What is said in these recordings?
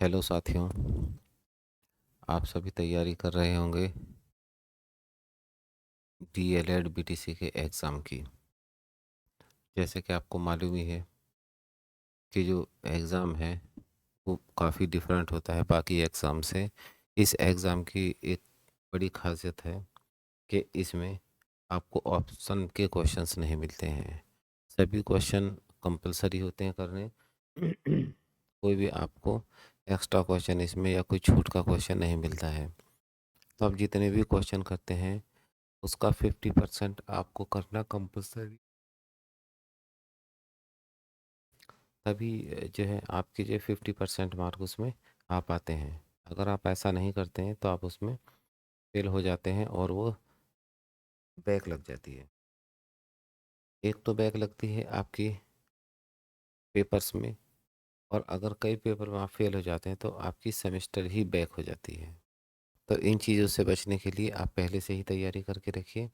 Hello साथियों, आप सभी तैयारी कर रहे होंगे DLED BTC के एग्ज़ाम की। जैसे कि आपको मालूम ही है कि जो एग्ज़ाम है वो काफ़ी डिफरेंट होता है बाकी एग्ज़ाम से। इस एग्ज़ाम की एक बड़ी खासियत है कि इसमें आपको ऑप्शन के क्वेश्चंस नहीं मिलते हैं। सभी क्वेश्चन कंपलसरी होते हैं करने। कोई भी आपको एक्स्ट्रा क्वेश्चन इसमें या कोई छूट का क्वेश्चन नहीं मिलता है। तो आप जितने भी क्वेश्चन करते हैं उसका 50% आपको करना कंपलसरी, तभी जो है आपके जो 50% मार्क उसमें आ पाते हैं। अगर आप ऐसा नहीं करते हैं तो आप उसमें फेल हो जाते हैं और वो बैक लग जाती है। एक तो बैक लगती है आपकी पेपर्स में, और अगर कई पेपर में आप फेल हो जाते हैं तो आपकी सेमेस्टर ही बैक हो जाती है। तो इन चीज़ों से बचने के लिए आप पहले से ही तैयारी करके रखिए।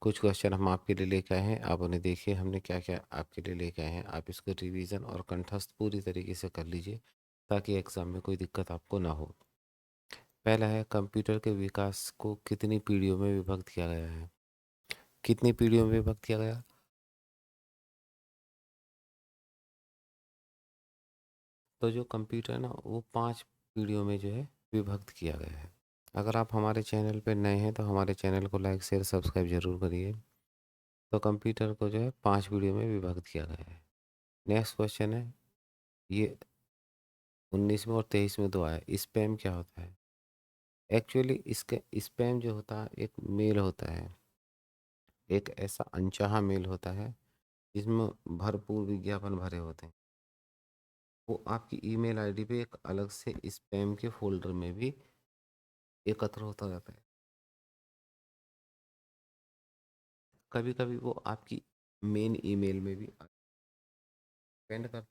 कुछ क्वेश्चन हम आपके लिए लेके आए हैं, आप उन्हें देखिए हमने क्या क्या आपके लिए लेके आए हैं। आप इसको रिवीजन और कंठस्थ पूरी तरीके से कर लीजिए ताकि एग्ज़ाम में कोई दिक्कत आपको ना हो। पहला है, कंप्यूटर के विकास को कितनी पीढ़ियों में विभक्त किया गया है? कितनी पीढ़ियों में विभक्त किया गया? तो जो कंप्यूटर है ना वो 5 पीढ़ियों में जो है विभक्त किया गया है। अगर आप हमारे चैनल पर नए हैं तो हमारे चैनल को लाइक शेयर सब्सक्राइब जरूर करिए। तो कंप्यूटर को जो है 5 पीढ़ियों में विभक्त किया गया है। नेक्स्ट क्वेश्चन है, ये 19 में और 23 में दो आया, स्पैम क्या होता है? एक्चुअली इसके स्पैम जो होता है एक मेल होता है, एक ऐसा अनचाहा मेल होता है जिसमें भरपूर विज्ञापन भरे होते हैं। वो आपकी ईमेल आईडी पे एक अलग से स्पैम के फोल्डर में भी एकत्र होता रहता है। कभी कभी वो आपकी मेन ईमेल में भी डिपेंड करता है।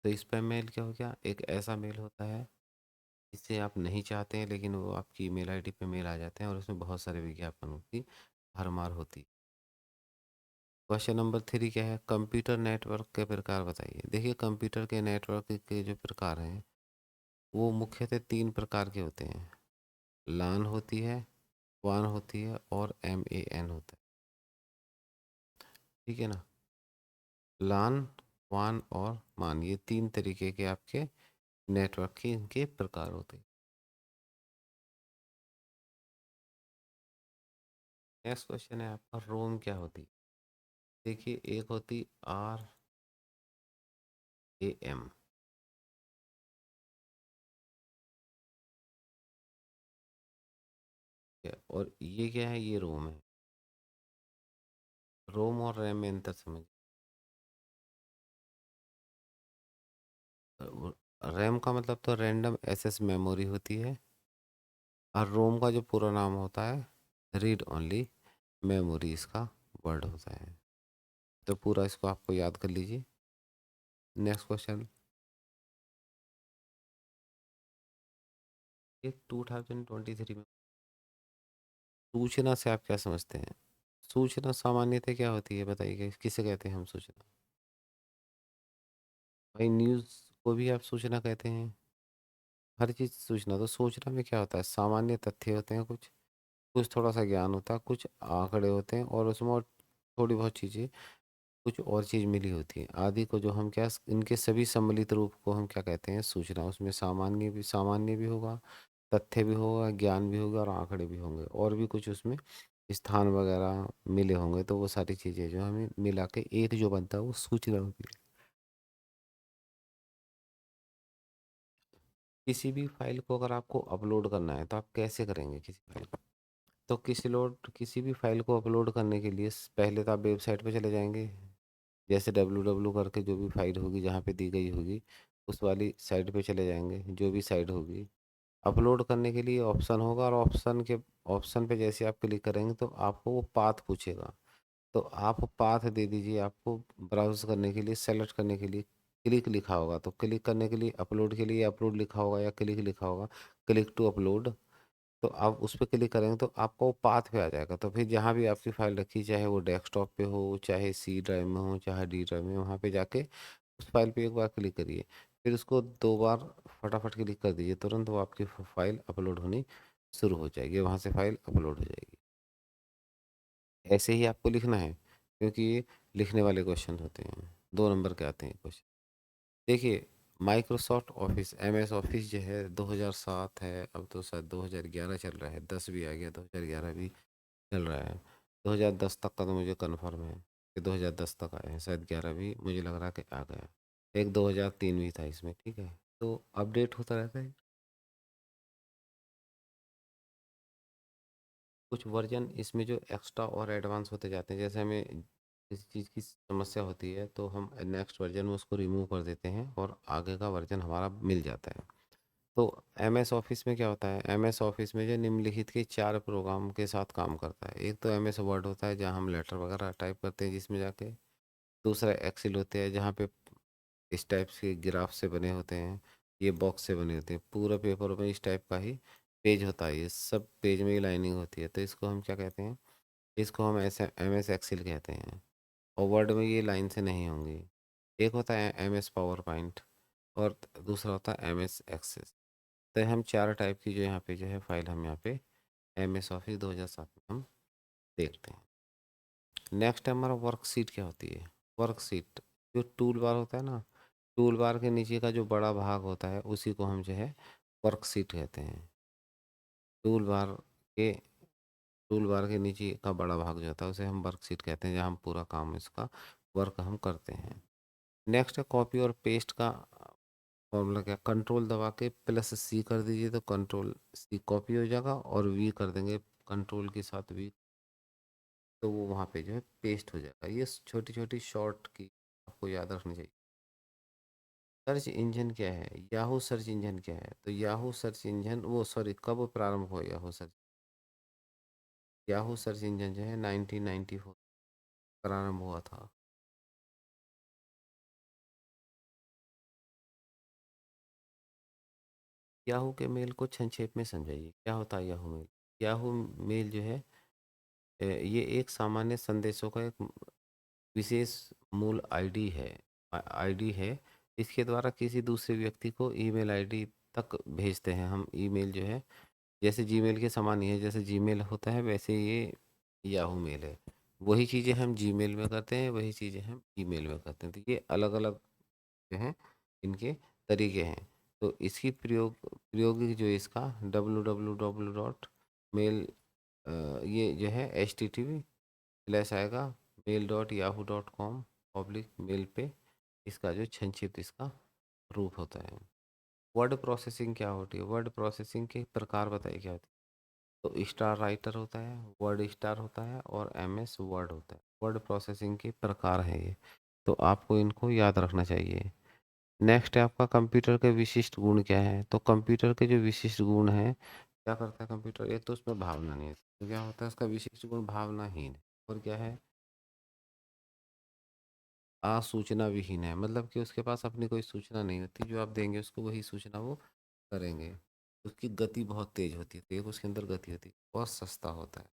तो स्पैम मेल क्या हो गया? एक ऐसा मेल होता है जिसे आप नहीं चाहते हैं लेकिन वो आपकी ईमेल आईडी पे मेल आ जाते हैं और उसमें बहुत सारे विज्ञापनों की भरमार होती है। क्वेश्चन नंबर 3 क्या है? कंप्यूटर नेटवर्क के प्रकार बताइए। देखिए, कंप्यूटर के नेटवर्क के जो प्रकार हैं वो मुख्यतः 3 प्रकार के होते हैं। लान होती है, वान होती है और MAN होता है। ठीक है ना? लान, वान और मान, ये 3 तरीके के आपके नेटवर्क के इनके प्रकार होते हैं। नेक्स्ट क्वेश्चन है आपका, रोम क्या होती है? देखिए, एक होती RAM, और ये क्या है? ये रोम है। रोम और रैम में अंतर समझ। रैम का मतलब तो रैंडम एक्सेस मेमोरी होती है, और रोम का जो पूरा नाम होता है रीड ओनली मेमोरी, इसका वर्ड होता है। तो पूरा इसको आपको याद कर लीजिए। नेक्स्ट क्वेश्चन, ये 2023 में सूचना से आप क्या समझते हैं? सूचना सामान्यतः क्या होती है बताइए, किसे कहते हैं हम सूचना? भाई, न्यूज़ को भी आप सूचना कहते हैं। हर चीज़ सूचना। तो सूचना में क्या होता है? सामान्य तथ्य होते हैं, कुछ कुछ थोड़ा सा ज्ञान होता है, कुछ आंकड़े होते हैं, और उसमें और थोड़ी बहुत चीज़ें, कुछ और चीज़ मिली होती है आदि को, जो हम क्या, इनके सभी सम्मिलित रूप को हम क्या कहते हैं? सूचना। उसमें सामान्य भी होगा, तथ्य भी होगा, ज्ञान भी होगा और आंकड़े भी होंगे, और भी कुछ उसमें स्थान वगैरह मिले होंगे। तो वो सारी चीज़ें जो हमें मिला के एक जो बनता है वो सूचना होती है। किसी भी फाइल को अगर आपको अपलोड करना है तो आप कैसे करेंगे किसी फाइल को? तो किसी भी फाइल को अपलोड करने के लिए पहले तो आप वेबसाइट पे चले जाएंगे। जैसे www करके जो भी फाइल होगी जहाँ पे दी गई होगी उस वाली साइट पे चले जाएंगे। जो भी साइट होगी, अपलोड करने के लिए ऑप्शन होगा, और ऑप्शन पे जैसे आप क्लिक करेंगे तो आपको वो पाथ पूछेगा। तो आप पाथ दे दीजिए। आपको ब्राउज करने के लिए, सेलेक्ट करने के लिए क्लिक लिखा होगा, तो क्लिक करने के लिए अपलोड के लिए अपलोड लिखा होगा या क्लिक लिखा होगा, क्लिक टू अपलोड। तो आप उस पर क्लिक करेंगे तो आपको वो पाथ पे आ जाएगा। तो फिर जहाँ भी आपकी फाइल रखी, चाहे वो डेस्कटॉप पे हो, चाहे C ड्राइव में हो, चाहे D ड्राइव में, वहाँ पे जाके उस फाइल पे एक बार क्लिक करिए। फिर उसको 2 बार फटाफट क्लिक कर दीजिए, तुरंत वो आपकी फाइल अपलोड होनी शुरू हो जाएगी, वहाँ से फाइल अपलोड हो जाएगी। ऐसे ही आपको लिखना है, क्योंकि ये लिखने वाले क्वेश्चन होते हैं, 2 नंबर के आते हैं क्वेश्चन। देखिए, माइक्रोसॉफ्ट ऑफिस, MS ऑफिस जो है 2007 है, अब तो शायद 2011 चल रहा है, 10 भी आ गया, 2011 भी चल रहा है। 2010 तक का तो मुझे कन्फर्म है कि 2010 तक आए हैं, शायद 11 भी मुझे लग रहा है कि आ गया। एक 2003 भी था इसमें, ठीक है, तो अपडेट होता रहता है। कुछ वर्जन इसमें जो एक्स्ट्रा और एडवांस होते जाते हैं, जैसे हमें किसी चीज़ की समस्या होती है तो हम नेक्स्ट वर्जन में उसको रिमूव कर देते हैं और आगे का वर्जन हमारा मिल जाता है। तो MS ऑफिस में क्या होता है, MS ऑफिस में जो निम्नलिखित के 4 प्रोग्राम के साथ काम करता है। एक तो MS वर्ड होता है, जहाँ हम लेटर वगैरह टाइप करते हैं जिसमें जाके। दूसरा एक्सेल होते हैं, जहाँ पे इस टाइप के ग्राफ से बने होते हैं, ये बॉक्स से बने होते हैं, पूरा पेपर में इस टाइप का ही पेज होता है, ये सब पेज में ही लाइनिंग होती है, तो इसको हम क्या कहते हैं, इसको हम ऐसे MS एक्सेल कहते हैं। और वर्ड में ये लाइन से नहीं होंगी। एक होता है MS पावर पॉइंट और दूसरा होता है MS एक्सेस। तो हम 4 टाइप की जो यहाँ पे जो है फाइल हम यहाँ पे MS ऑफिस 2007 में हम देखते हैं। नेक्स्ट है हमारा वर्कशीट। क्या होती है वर्कशीट? जो टूल बार होता है ना, टूल बार के नीचे का जो बड़ा भाग होता है उसी को हम जो है वर्कशीट कहते हैं। टूल बार के टूल बार के नीचे का बड़ा भाग जो होता है उसे हम वर्कशीट कहते हैं, जहाँ हम पूरा काम इसका वर्क हम करते हैं। नेक्स्ट है कॉपी और पेस्ट का फॉर्मूला। क्या, कंट्रोल दबा के +C कर दीजिए तो कंट्रोल C कॉपी हो जाएगा, और V कर देंगे कंट्रोल के साथ V, तो वो वहाँ पे जो है पेस्ट हो जाएगा। ये छोटी छोटी शॉर्ट की आपको याद रखनी चाहिए। सर्च इंजन क्या है, याहू सर्च इंजन क्या है? तो याहू सर्च इंजन, वो सॉरी, कब प्रारंभ हुआ याहू सर्च इंजन जो है 1994 प्रारंभ हुआ था। याहू के मेल को संक्षेप में समझाइए, क्या होता है याहू मेल? याहू मेल जो है ये एक सामान्य संदेशों का एक विशेष मूल आईडी है। आईडी है, इसके द्वारा किसी दूसरे व्यक्ति को ईमेल आईडी तक भेजते हैं हम। ईमेल जो है जैसे जीमेल के समान ही है, जैसे जीमेल होता है वैसे ये याहू मेल है। वही चीज़ें हम जीमेल में करते हैं, वही चीज़ें हम ईमेल में करते हैं, तो ये अलग अलग जो हैं इनके तरीके हैं। तो इसकी प्रयोगिक जो इसका www.mail, ये जो है HTTP आएगा mail.yahoo.com /मेल पे, इसका जो संक्षिप्त इसका रूप होता है। वर्ड प्रोसेसिंग क्या होती है? वर्ड प्रोसेसिंग के प्रकार बताइए क्या होती है? तो स्टार राइटर होता है, वर्ड स्टार होता है, और MS वर्ड होता है। वर्ड प्रोसेसिंग के प्रकार हैं ये, तो आपको इनको याद रखना चाहिए। नेक्स्ट है आपका कंप्यूटर के विशिष्ट गुण क्या है? तो कंप्यूटर के जो विशिष्ट गुण हैं, क्या करता है कंप्यूटर? एक तो उसमें भावना नहीं है, तो क्या होता है उसका विशिष्ट गुण? भावनाहीन है। और क्या है? असूचना विहीन है, मतलब कि उसके पास अपनी कोई सूचना नहीं होती, जो आप देंगे उसको वही सूचना वो करेंगे। उसकी गति बहुत तेज होती है, तो एक उसके अंदर गति होती है। और सस्ता होता है।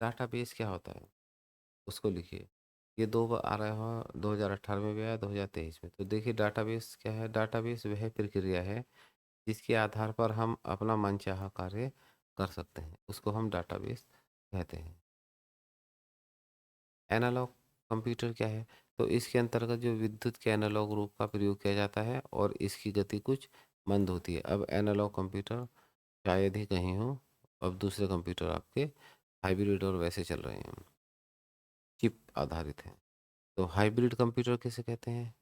डाटाबेस क्या होता है उसको लिखिए। ये 2 बार आ रहा है, 2018 में भी आया, 2023 में। तो देखिए डाटाबेस क्या है? डाटाबेस वह प्रक्रिया है जिसके आधार पर हम अपना मनचाहा कार्य कर सकते हैं, उसको हम डाटाबेस कहते हैं। एनालॉग कंप्यूटर क्या है? तो इसके अंतर्गत जो विद्युत के एनालॉग रूप का प्रयोग किया जाता है और इसकी गति कुछ मंद होती है। अब एनालॉग कंप्यूटर शायद ही कहीं हो, अब दूसरे कंप्यूटर आपके हाइब्रिड और वैसे चल रहे हैं, चिप आधारित हैं। तो हाइब्रिड कंप्यूटर किसे कहते हैं?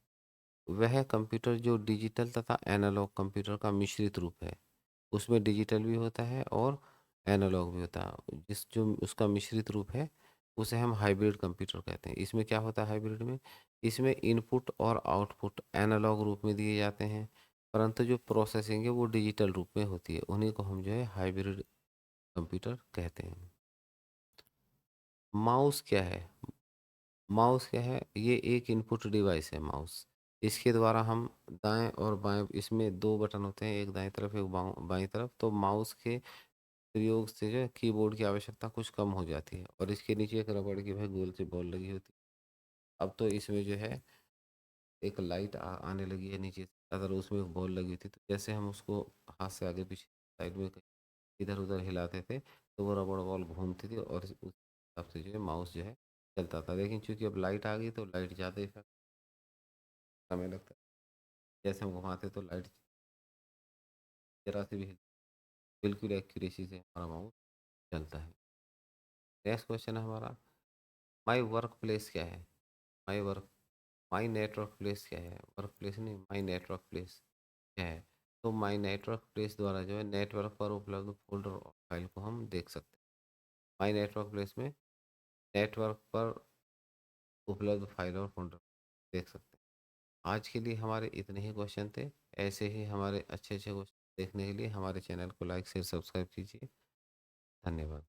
वह कंप्यूटर जो डिजिटल तथा एनालॉग कंप्यूटर का मिश्रित रूप है। उसमें डिजिटल भी होता है और एनालॉग भी होता है, जिस जो उसका मिश्रित रूप है उसे हम हाइब्रिड कंप्यूटर कहते हैं। इसमें क्या होता है हाइब्रिड में? इसमें इनपुट और आउटपुट एनालॉग रूप में दिए जाते हैं, परंतु जो प्रोसेसिंग है वो डिजिटल रूप में होती है। उन्हीं को हम जो है हाइब्रिड कंप्यूटर कहते हैं। माउस क्या है? माउस क्या है? ये एक इनपुट डिवाइस है माउस। इसके द्वारा हम दाएं और बाएं, इसमें 2 बटन होते हैं, एक दाएं तरफ एक बाएं तरफ। तो माउस के प्रयोग से जो है कीबोर्ड की आवश्यकता कुछ कम हो जाती है, और इसके नीचे एक रबड़ की भाई गोल सी बॉल लगी होती है। अब तो इसमें जो है एक लाइट आने लगी है नीचे से। अगर उसमें एक बॉल लगी थी तो जैसे हम उसको हाथ से आगे पीछे साइड में इधर उधर हिलाते थे तो वो रबड़ बॉल घूमती थी और उस हिसाब से जो है माउस जो है चलता था। लेकिन चूंकि अब लाइट आ गई तो लाइट ज़्यादा इफेक्ट समय लगता है। जैसे हम घुमाते तो लाइट जरा से भी बिल्कुल एक्यूरेसी से हमारा माउस चलता है। नेक्स्ट क्वेश्चन है हमारा, माई वर्क प्लेस क्या है? My work my network place क्या है? वर्क प्लेस नहीं, माई नेटवर्क प्लेस क्या है? तो माई नेटवर्क प्लेस द्वारा जो है नेटवर्क पर उपलब्ध फोल्डर और फाइल को हम देख सकते हैं। माई नेटवर्क प्लेस में नेटवर्क पर उपलब्ध फाइल और फोल्डर देख सकते हैं। आज के लिए हमारे इतने ही क्वेश्चन थे। ऐसे ही हमारे अच्छे अच्छे क्वेश्चन देखने के लिए हमारे चैनल को लाइक शेयर सब्सक्राइब कीजिए। धन्यवाद।